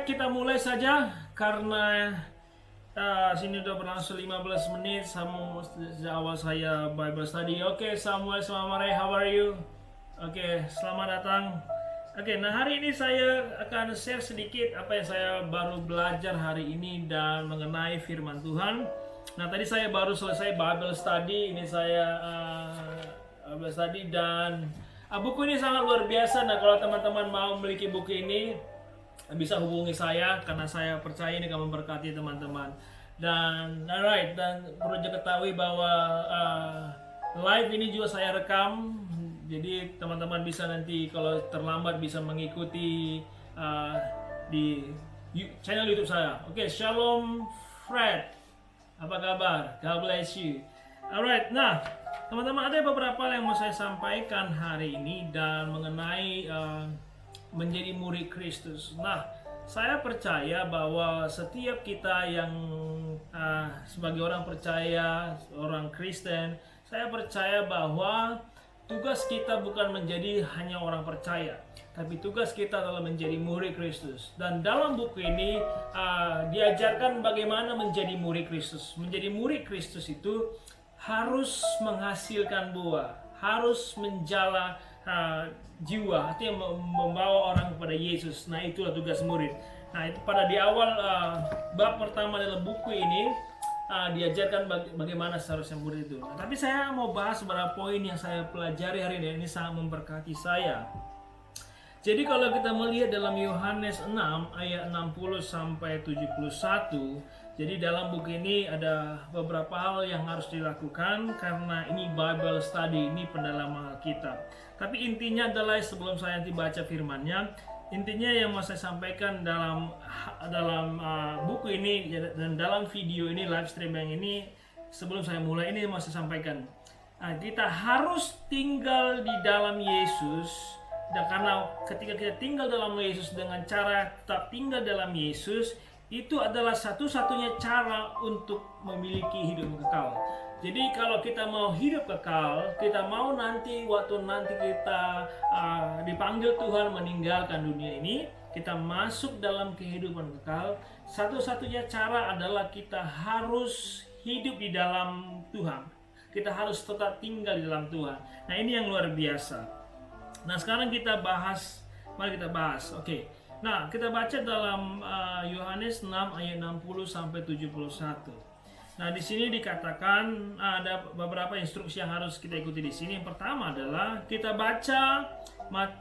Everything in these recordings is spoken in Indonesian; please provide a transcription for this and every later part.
Alright, kita mulai saja karena sini udah berlangsung 15 menit sama sejak awal saya Bible study. Oke, Samuel, selamat Ray, how are you? Oke, selamat datang. Oke, nah hari ini saya akan share sedikit apa yang saya baru belajar hari ini dan mengenai firman Tuhan. Nah, tadi saya baru selesai Bible study. Ini saya Bible study dan buku ini sangat luar biasa. Nah, kalau teman-teman mau memiliki buku ini, bisa hubungi saya karena saya percaya ini akan memberkati teman-teman. Dan alright, dan perlu diketahui bahwa live ini juga saya rekam, jadi teman-teman bisa nanti kalau terlambat bisa mengikuti di channel YouTube saya. Oke, Shalom Fred, apa kabar? God bless you. Alright, nah teman-teman, ada beberapa yang mau saya sampaikan hari ini dan mengenai menjadi murid Kristus. Nah, saya percaya bahwa setiap kita yang sebagai orang percaya, orang Kristen, saya percaya bahwa tugas kita bukan menjadi hanya orang percaya, tapi tugas kita adalah menjadi murid Kristus. Dan dalam buku ini diajarkan bagaimana menjadi murid Kristus. Menjadi murid Kristus itu harus menghasilkan buah, harus menjala jiwa, artinya membawa orang kepada Yesus. Nah, itulah tugas murid. Nah, itu pada di awal bab pertama dalam buku ini diajarkan bagaimana seharusnya murid itu. Nah, tapi saya mau bahas beberapa poin yang saya pelajari hari ini sangat memberkati saya. Jadi kalau kita melihat dalam Yohanes 6 ayat 60 sampai 71, jadi dalam buku ini ada beberapa hal yang harus dilakukan karena ini Bible study, ini pendalaman Alkitab. Tapi intinya adalah sebelum saya nanti baca firman-Nya, intinya yang mau saya sampaikan dalam buku ini dan dalam video ini, live stream yang ini, sebelum saya mulai ini mau saya sampaikan. Kita harus tinggal di dalam Yesus. Dan karena ketika kita tinggal dalam Yesus dengan cara tetap tinggal dalam Yesus, itu adalah satu-satunya cara untuk memiliki hidup kekal. Jadi kalau kita mau hidup kekal, kita mau nanti waktu nanti kita dipanggil Tuhan meninggalkan dunia ini, kita masuk dalam kehidupan kekal, satu-satunya cara adalah kita harus hidup di dalam Tuhan. Kita harus tetap tinggal di dalam Tuhan. Nah, ini yang luar biasa. Nah, sekarang kita bahas, mari kita bahas. Oke. Nah, kita baca dalam Yohanes 6 ayat 60 sampai 71. Nah, di sini dikatakan ada beberapa instruksi yang harus kita ikuti di sini. Yang pertama adalah kita baca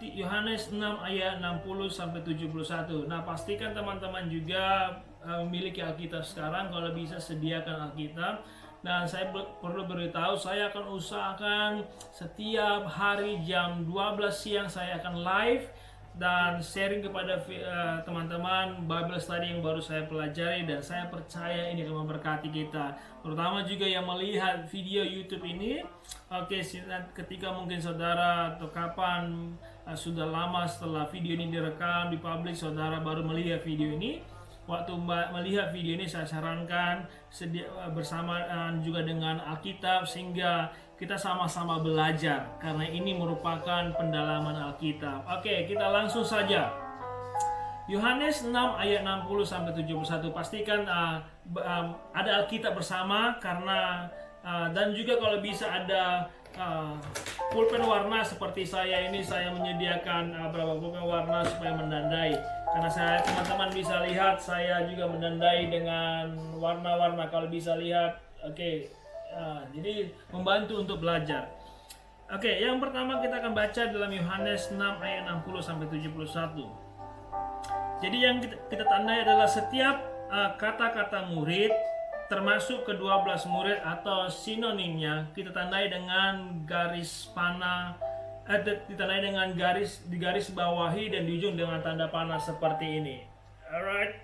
Yohanes 6 ayat 60 sampai 71. Nah, pastikan teman-teman juga memiliki Alkitab sekarang, kalau bisa sediakan Alkitab. Dan saya perlu beritahu, saya akan usahakan setiap hari jam 12 siang saya akan live dan sharing kepada teman-teman Bible study yang baru saya pelajari, dan saya percaya ini akan memberkati kita, terutama juga yang melihat video YouTube ini. Oke, ketika mungkin saudara atau kapan sudah lama setelah video ini direkam, dipublish, saudara baru melihat video ini. Waktu melihat video ini, saya sarankan bersamaan juga dengan Alkitab, sehingga kita sama-sama belajar, karena ini merupakan pendalaman Alkitab. Oke, kita langsung saja. Yohanes 6 ayat 60 sampai 71. Pastikan ada Alkitab bersama, karena dan juga kalau bisa ada pulpen warna seperti saya ini. Saya menyediakan beberapa pulpen warna supaya menandai, karena teman-teman bisa lihat saya juga menandai dengan warna-warna kalau bisa lihat. Oke. Jadi membantu untuk belajar. Oke, yang pertama kita akan baca dalam Yohanes 6 ayat 60 sampai 71. Jadi yang kita tandai adalah setiap kata-kata murid, termasuk ke-12 murid atau sinonimnya, kita tandai dengan garis panah, ditandai dengan digaris bawahi dan di ujung dengan tanda panah seperti ini. Alright,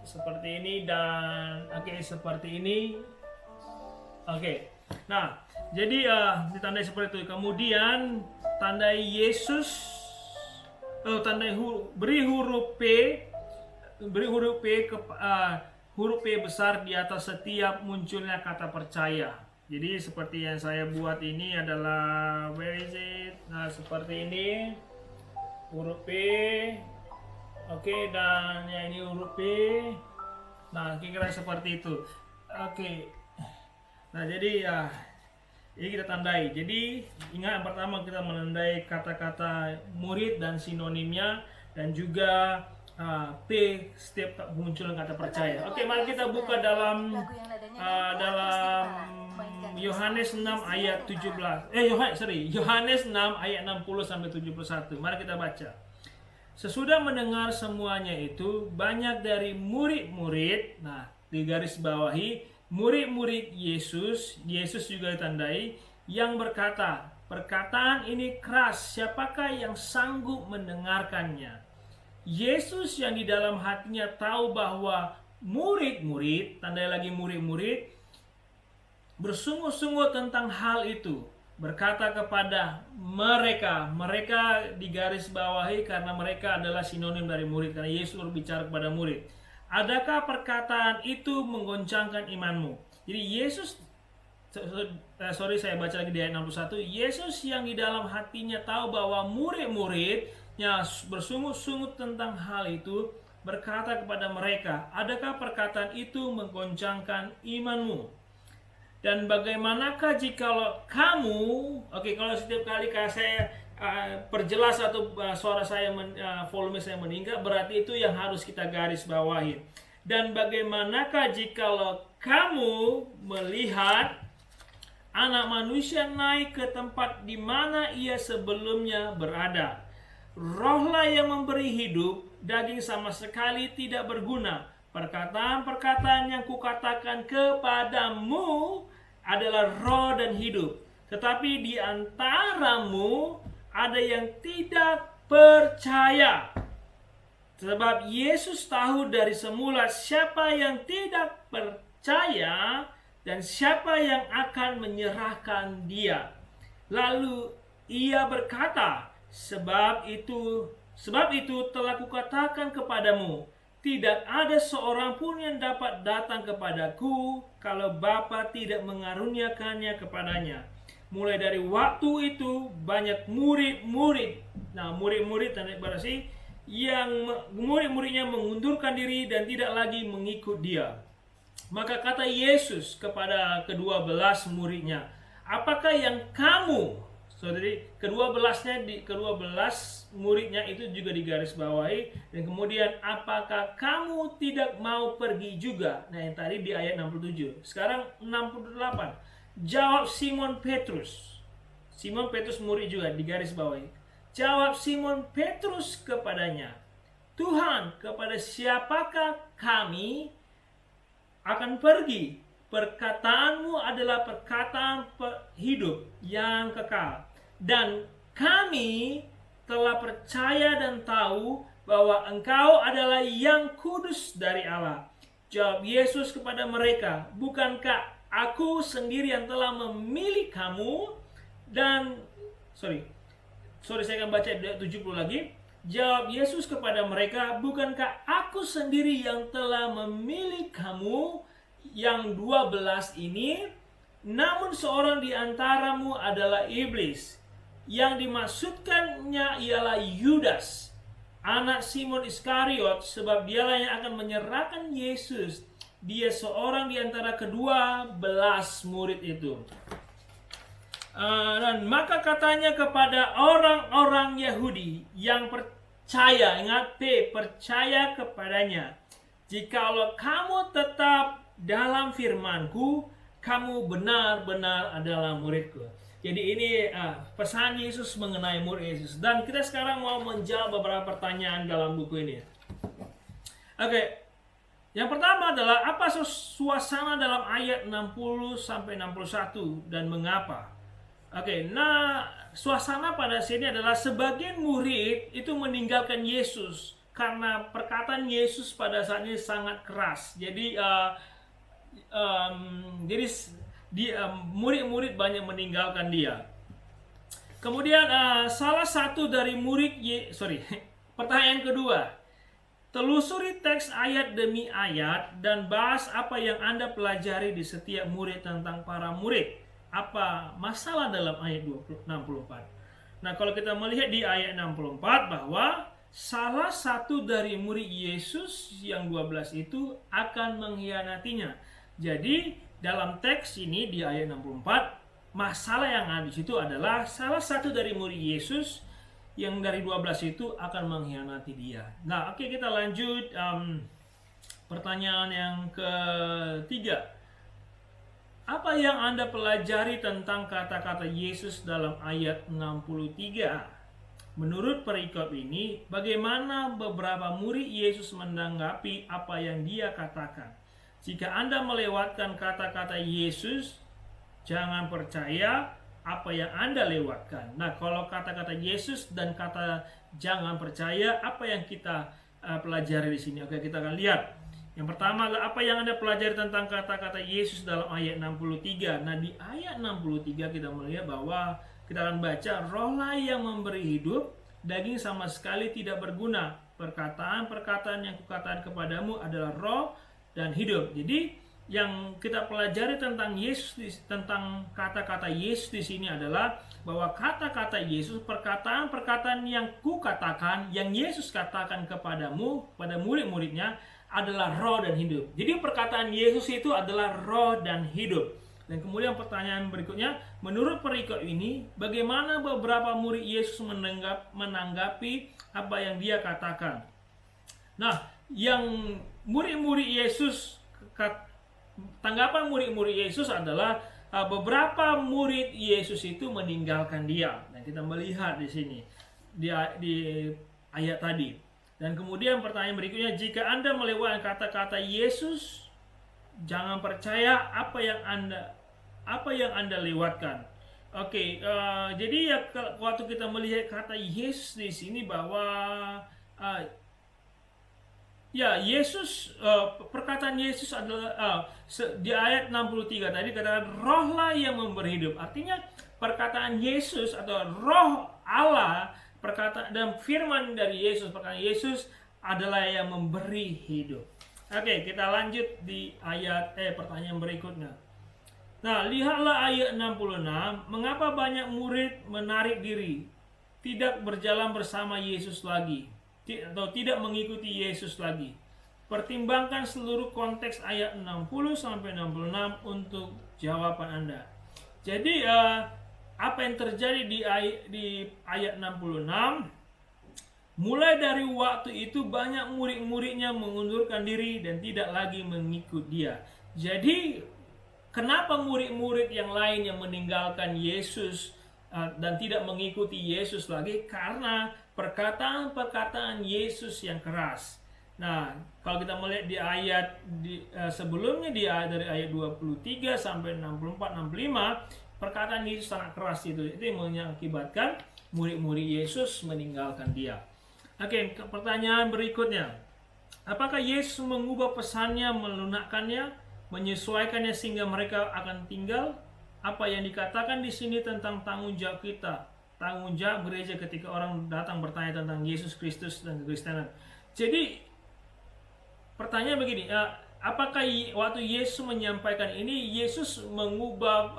seperti ini dan seperti ini. Oke. Nah, jadi ditandai seperti itu. Kemudian tandai Yesus, beri huruf P besar di atas setiap munculnya kata percaya. Jadi seperti yang saya buat ini adalah, where is it? Nah, seperti ini, huruf P. Oke, dan ya ini huruf P. Nah, kira-kira seperti itu. Oke. Nah, jadi ya ini kita tandai. Jadi ingat, yang pertama kita menandai kata-kata murid dan sinonimnya, dan juga P setiap munculnya kata percaya. Oke, mari kita buka dalam Yohanes 6 ayat 17. Yohanes 6 ayat 60 sampai 71. Mari kita baca. Sesudah mendengar semuanya itu, banyak dari murid-murid, nah di garis bawahi, murid-murid Yesus juga ditandai, yang berkata, perkataan ini keras, siapakah yang sanggup mendengarkannya? Yesus yang di dalam hatinya tahu bahwa murid-murid, tandai lagi murid-murid, bersungguh-sungguh tentang hal itu, berkata kepada mereka di garis bawahi karena mereka adalah sinonim dari murid, karena Yesus berbicara kepada murid. Adakah perkataan itu menggoncangkan imanmu? Jadi Yesus, saya baca lagi di ayat 61. Yesus yang di dalam hatinya tahu bahwa murid-muridnya bersungguh-sungguh tentang hal itu, berkata kepada mereka, adakah perkataan itu menggoncangkan imanmu? Dan bagaimanakah jikalau kamu, kalau setiap kali saya perjelas atau suara saya volume saya meningkat, berarti itu yang harus kita garis bawahi. Dan bagaimanakah jikalau kamu melihat Anak Manusia naik ke tempat di mana ia sebelumnya berada? Rohlah yang memberi hidup, daging sama sekali tidak berguna. Perkataan-perkataan yang kukatakan kepadamu adalah roh dan hidup. Tetapi di antaramu ada yang tidak percaya. Sebab Yesus tahu dari semula siapa yang tidak percaya dan siapa yang akan menyerahkan dia. Lalu ia berkata, sebab itu telah kukatakan kepadamu, tidak ada seorang pun yang dapat datang kepadaku kalau Bapa tidak mengaruniakannya kepadanya. Mulai dari waktu itu banyak murid-murid. Nah, murid-murid tanda berarti yang murid-muridnya mengundurkan diri dan tidak lagi mengikut dia. Maka kata Yesus kepada ke-12 muridnya, apakah yang kamu, saudari, ke-12 muridnya itu juga digaris bawahi. Dan kemudian, apakah kamu tidak mau pergi juga? Nah, yang tadi di ayat 67. Sekarang 68. Jawab Simon Petrus. Simon Petrus murid juga digaris bawahi. Jawab Simon Petrus kepadanya, Tuhan, kepada siapakah kami akan pergi? Perkataanmu adalah perkataan hidup yang kekal. Dan kami telah percaya dan tahu bahwa engkau adalah yang kudus dari Allah. Jawab Yesus kepada mereka, bukankah aku sendiri yang telah memilih kamu? Dan saya akan baca 70 lagi. Jawab Yesus kepada mereka, bukankah aku sendiri yang telah memilih kamu yang 12 ini? Namun seorang di antaramu adalah iblis. Yang dimaksudkannya ialah Yudas, anak Simon Iskariot, sebab dialah yang akan menyerahkan Yesus. Dia seorang di antara ke-12 murid itu. Dan maka katanya kepada orang-orang Yahudi yang percaya, ingat percaya kepadanya, jikalau kamu tetap dalam firman-Ku, kamu benar-benar adalah murid-Ku. Jadi ini pesan Yesus mengenai murid Yesus. Dan kita sekarang mau menjawab beberapa pertanyaan dalam buku ini. Yang pertama adalah apa suasana dalam ayat 60 sampai 61 dan mengapa? Suasana pada sini adalah sebagian murid itu meninggalkan Yesus karena perkataan Yesus pada saat ini sangat keras. Jadi murid-murid banyak meninggalkan dia. Kemudian salah satu dari pertanyaan kedua, telusuri teks ayat demi ayat dan bahas apa yang Anda pelajari di setiap murid tentang para murid. Apa masalah dalam ayat 64? Nah, kalau kita melihat di ayat 64 bahwa salah satu dari murid Yesus yang 12 itu akan mengkhianatinya. Jadi dalam teks ini di ayat 64, masalah yang ada di situ adalah salah satu dari murid Yesus yang dari 12 itu akan mengkhianati dia. Nah, oke, kita lanjut. Pertanyaan yang ketiga. Apa yang Anda pelajari tentang kata-kata Yesus dalam ayat 63? Menurut perikop ini, bagaimana beberapa murid Yesus menanggapi apa yang dia katakan? Jika Anda melewatkan kata-kata Yesus, jangan percaya apa yang Anda lewatkan. Nah, kalau kata-kata Yesus dan kata jangan percaya, apa yang kita pelajari di sini? Oke, kita akan lihat. Yang pertama adalah apa yang Anda pelajari tentang kata-kata Yesus dalam ayat 63. Nah, di ayat 63 kita melihat bahwa kita akan baca, rohlah yang memberi hidup, daging sama sekali tidak berguna. Perkataan-perkataan yang kukatakan kepadamu adalah roh dan hidup. Jadi yang kita pelajari tentang Yesus, tentang kata-kata Yesus di sini adalah bahwa kata-kata Yesus, perkataan-perkataan yang kukatakan, yang Yesus katakan kepadamu, pada murid-muridnya, adalah roh dan hidup. Jadi perkataan Yesus itu adalah roh dan hidup. Dan kemudian pertanyaan berikutnya, menurut perikop ini, bagaimana beberapa murid Yesus menanggapi apa yang dia katakan? Nah, yang murid-murid Yesus, tanggapan murid-murid Yesus adalah beberapa murid Yesus itu meninggalkan dia. Dan kita melihat di sini di ayat tadi. Dan kemudian pertanyaan berikutnya, jika Anda melewatkan kata-kata Yesus, jangan percaya apa yang Anda lewatkan. Oke, jadi ya waktu kita melihat kata Yesus di sini bahwa ya Yesus, perkataan Yesus adalah di ayat 63 tadi katakan rohlah yang memberi hidup. Artinya perkataan Yesus atau roh Allah, perkataan dan firman dari Yesus, perkataan Yesus adalah yang memberi hidup. Oke, kita lanjut di pertanyaan berikutnya. Nah, lihatlah ayat 66, mengapa banyak murid menarik diri, tidak berjalan bersama Yesus lagi, atau tidak mengikuti Yesus lagi. Pertimbangkan seluruh konteks ayat 60 sampai 66 untuk jawaban Anda. Jadi apa yang terjadi di ayat 66, mulai dari waktu itu banyak murid-muridnya mengundurkan diri dan tidak lagi mengikut dia. Jadi kenapa murid-murid yang lain yang meninggalkan Yesus dan tidak mengikuti Yesus lagi? Karena perkataan-perkataan Yesus yang keras. Nah, kalau kita melihat di ayat sebelumnya, dari ayat 23 sampai 64-65, perkataan Yesus sangat keras itu yang mengakibatkan murid-murid Yesus meninggalkan dia. Oke, pertanyaan berikutnya. Apakah Yesus mengubah pesannya, melunakkannya, menyesuaikannya sehingga mereka akan tinggal? Apa yang dikatakan di sini tentang tanggung jawab kita, tanggung jawab gereja ketika orang datang bertanya tentang Yesus Kristus dan kekristenan. Jadi pertanyaan begini, apakah waktu Yesus menyampaikan ini, Yesus mengubah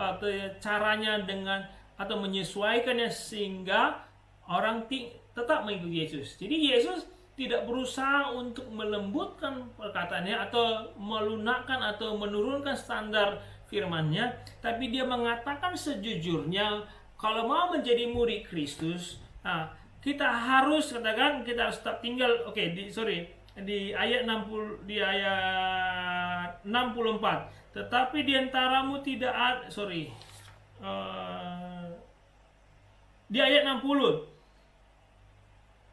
caranya dengan atau menyesuaikannya sehingga orang tetap mengikuti Yesus? Jadi Yesus tidak berusaha untuk melembutkan perkataannya atau melunakkan atau menurunkan standar firman-Nya, tapi dia mengatakan sejujurnya, kalau mau menjadi murid Kristus, kita harus tetap tinggal. Di ayat 60, di ayat 64. Tetapi di antaramu tidak ada, di ayat 60.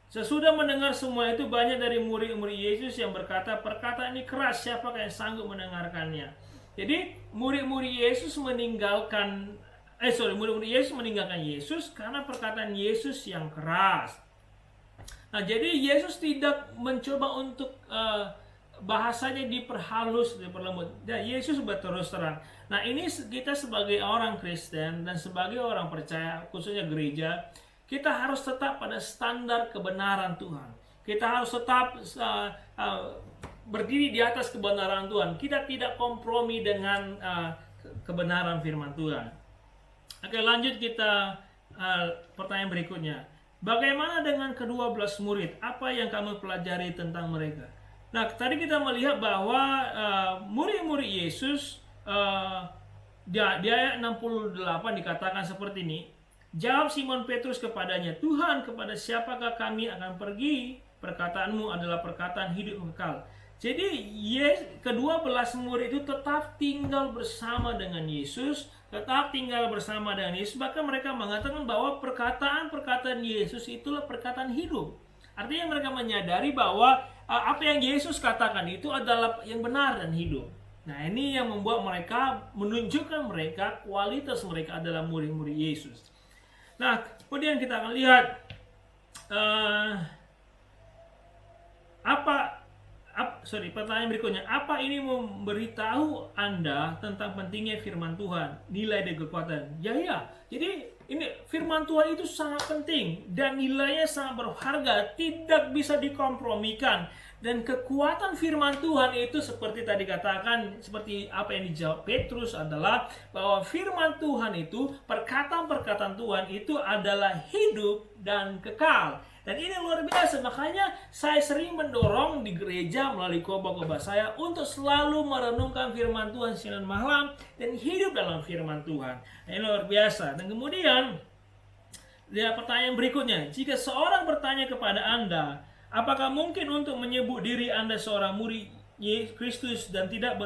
Sesudah mendengar semua itu, banyak dari murid-murid Yesus yang berkata, perkataan ini keras, siapakah yang sanggup mendengarkannya? Jadi murid-murid Yesus meninggalkan Yesus karena perkataan Yesus yang keras. Nah, jadi Yesus tidak mencoba untuk bahasanya diperhalus, diperlembut. Dan Yesus berterus terang. Nah, ini kita sebagai orang Kristen dan sebagai orang percaya, khususnya gereja, kita harus tetap pada standar kebenaran Tuhan. Kita harus tetap berdiri di atas kebenaran Tuhan. Kita tidak kompromi dengan kebenaran firman Tuhan. Oke, lanjut kita pertanyaan berikutnya. Bagaimana dengan ke-12 murid? Apa yang kamu pelajari tentang mereka? Nah, tadi kita melihat bahwa murid-murid Yesus di ayat 68 dikatakan seperti ini. Jawab Simon Petrus kepadanya, Tuhan, kepada siapakah kami akan pergi? Perkataanmu adalah perkataan hidup kekal. Jadi ke-12 murid itu tetap tinggal bersama dengan Yesus, tetap tinggal bersama dengan Yesus. Bahkan mereka mengatakan bahwa perkataan-perkataan Yesus itulah perkataan hidup. Artinya mereka menyadari bahwa apa yang Yesus katakan itu adalah yang benar dan hidup. Nah, ini yang membuat mereka, menunjukkan mereka kualitas mereka adalah murid-murid Yesus. Nah, kemudian kita akan lihat pertanyaan berikutnya, apa ini memberitahu Anda tentang pentingnya firman Tuhan, nilai dan kekuatan? Ya. Jadi ini firman Tuhan itu sangat penting dan nilainya sangat berharga, tidak bisa dikompromikan. Dan kekuatan firman Tuhan itu seperti tadi katakan, seperti apa yang dijawab Petrus adalah bahwa firman Tuhan itu, perkataan-perkataan Tuhan itu adalah hidup dan kekal. Dan ini luar biasa, makanya saya sering mendorong di gereja melalui khotbah saya untuk selalu merenungkan firman Tuhan siang dan malam dan hidup dalam firman Tuhan. Ini luar biasa. Dan kemudian lihat pertanyaan berikutnya, jika seorang bertanya kepada Anda, apakah mungkin untuk menyebut diri Anda seorang murid Yesus Kristus dan tidak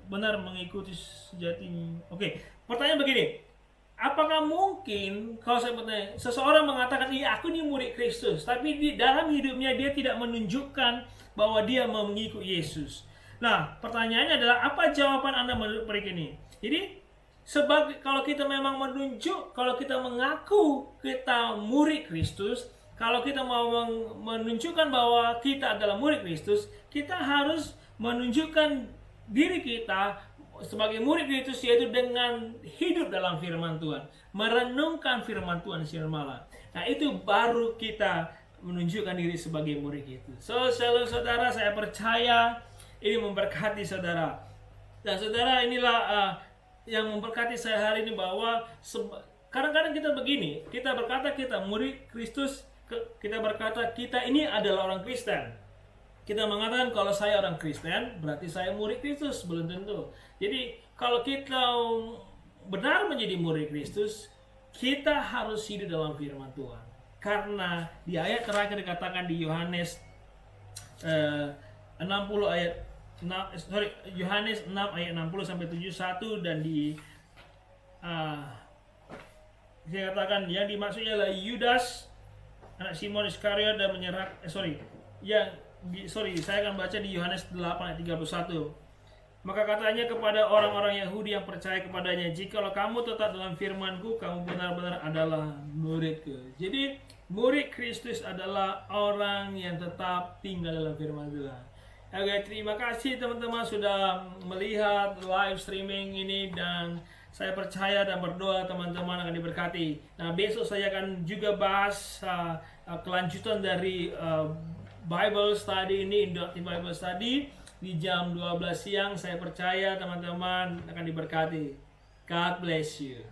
benar mengikuti sejatinya? Oke, pertanyaan begini. Apakah mungkin kalau saya bertanya, seseorang mengatakan, iya aku ini murid Kristus, tapi di dalam hidupnya dia tidak menunjukkan bahwa dia mau mengikuti Yesus. Nah, pertanyaannya adalah apa jawaban Anda menurut mereka ini? Jadi, kalau kita memang kalau kita mengaku kita murid Kristus, kalau kita mau menunjukkan bahwa kita adalah murid Kristus, kita harus menunjukkan diri kita sebagai murid Kristus, yaitu dengan hidup dalam firman Tuhan, merenungkan firman Tuhan siang malam. Nah, itu baru kita menunjukkan diri sebagai murid Kristus. Saudara, saya percaya ini memberkati saudara. Dan saudara, inilah yang memberkati saya hari ini, bahwa kadang-kadang kita begini, kita berkata kita murid Kristus, kita berkata kita ini adalah orang Kristen. Kita mengatakan kalau saya orang Kristen, berarti saya murid Kristus. Belum tentu. Jadi kalau kita benar menjadi murid Kristus, kita harus hidup dalam firman Tuhan. Karena di ayat terakhir dikatakan di Yohanes Yohanes 6 ayat 60 sampai 71, dan dikatakan yang dimaksudnya adalah Yudas anak Simon Iskariot dan saya akan baca di Yohanes 8 ayat 31. Maka katanya kepada orang-orang Yahudi yang percaya kepadanya, jikalau kamu tetap dalam firman-Ku, kamu benar-benar adalah murid-Ku. Jadi murid Kristus adalah orang yang tetap tinggal dalam firman Tuhan. Oke, terima kasih teman-teman sudah melihat live streaming ini, dan saya percaya dan berdoa teman-teman akan diberkati. Nah, besok saya akan juga bahas kelanjutan dari Bible study ini, Indoctrine Bible Study di jam 12 siang. Saya percaya teman-teman akan diberkati. God bless you.